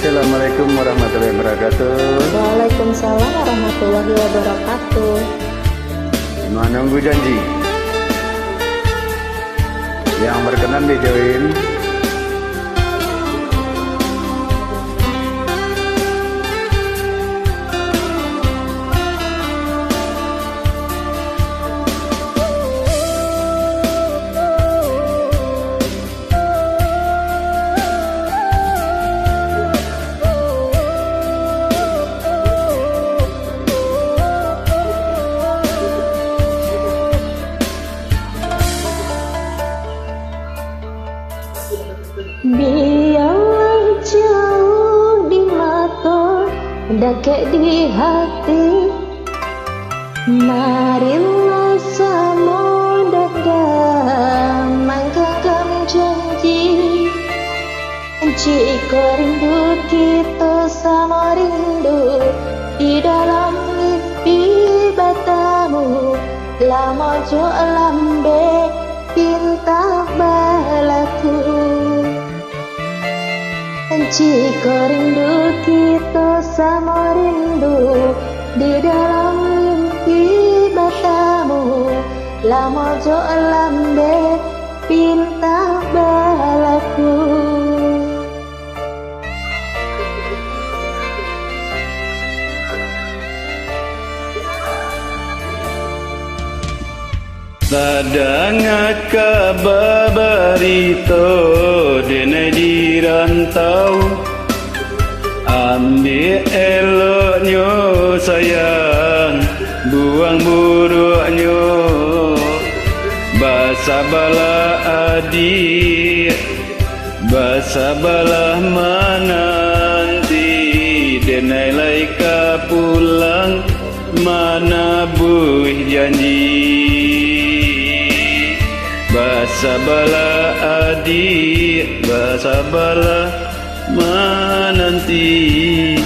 Assalamualaikum warahmatullahi wabarakatuh. Waalaikumsalam warahmatullahi wabarakatuh. Menunggu janji yang berkenan dijoin. Biar jauh di mata, dekat di hati, marilah sama dalam mangkakam janji. Jika rindu kita sama rindu di dalam mimpi batamu, lama jo lambe pinta balaku. Jika rindu kita sama rindu di dalam mimpi batamu, lama jo lambe pinta balaku. Sadangat kabar berita denai di rantau, ambil eloknya sayang, buang buruknya. Bersabarlah adik, bersabarlah menanti, denai laika pulang mana buih janji. Bersabarlah adik, bersabarlah menanti,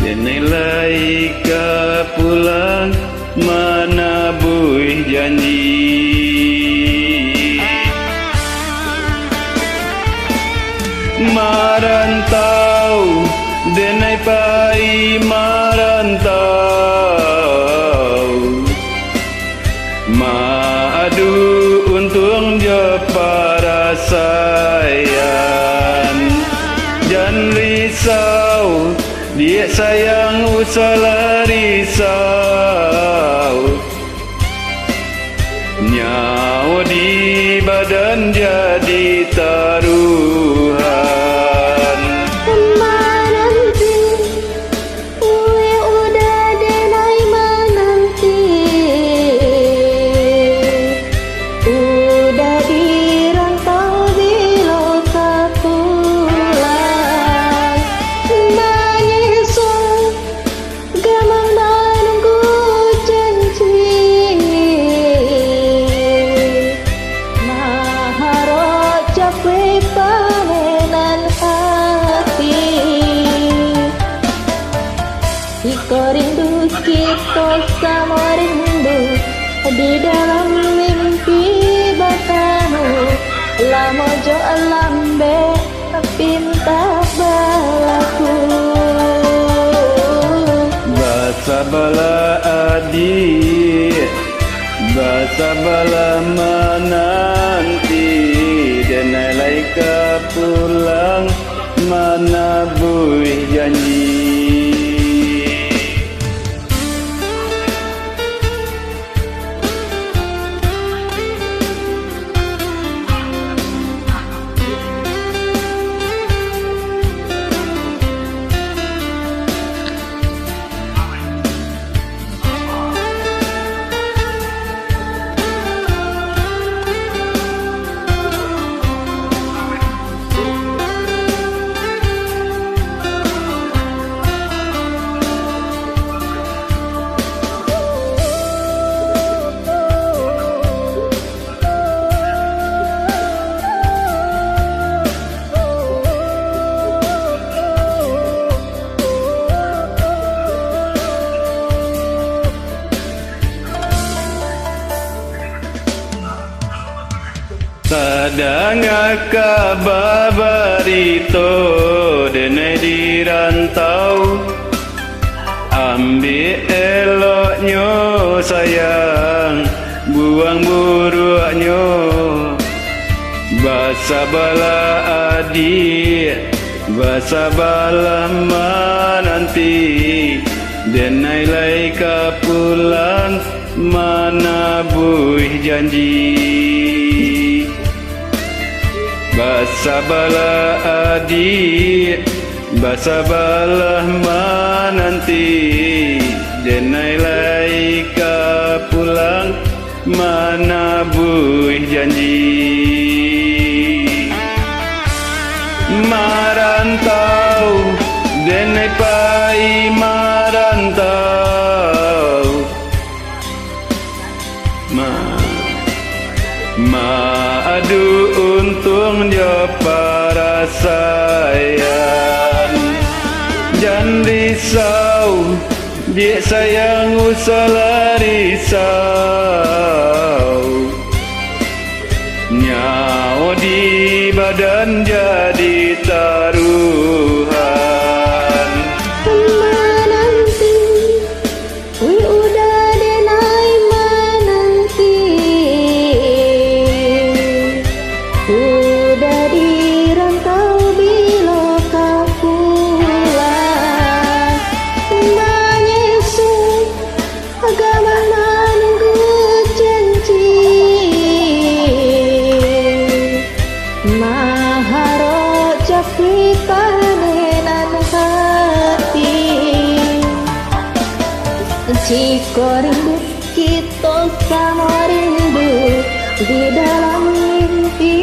denai ka pulang mana buih janji. Marantau denai pai marantau, madu untung je para sayang. Jangan risau, dia sayang usahlah risau. Nyawa di badan jadi taruhan. Jika rindu kita sama rindu di dalam mimpi batamu, lama jo lambe pinta balaku. Bersabarlah adik, bersabarlah menanti, denai laika pulang mana buih janji. Sadanga kabar berito denai di rantau, ambil eloknya sayang, buang buruknya. Bersabarlah adik, bersabarlah menanti, denai ka pulang mana buih janji. Bersabarlah adik, bersabarlah menanti, denai ka pulang mana buih janji. Marantau, denai pai marantau, adu untung jo para sayang. Jangan risau, dia sayang usah risau. Nyawa di badan jadi taruhan. Menanti, wi udah denai menanti, udah di rantau bila kau pulang. Menyesal agama menunggu janji, maharo capi panenan hati. Jika rindu kita sama rindu di dalam mimpi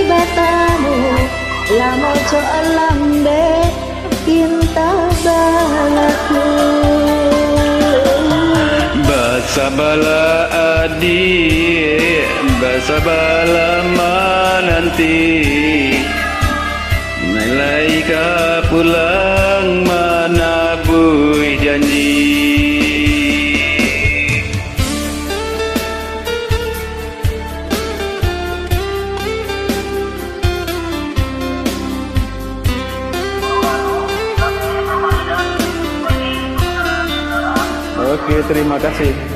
batamu, lama jo lambe cinta balaku. Bersabarlah adik, bersabarlah menanti, nilai ka pulang mana buih janji. Oke, terima kasih.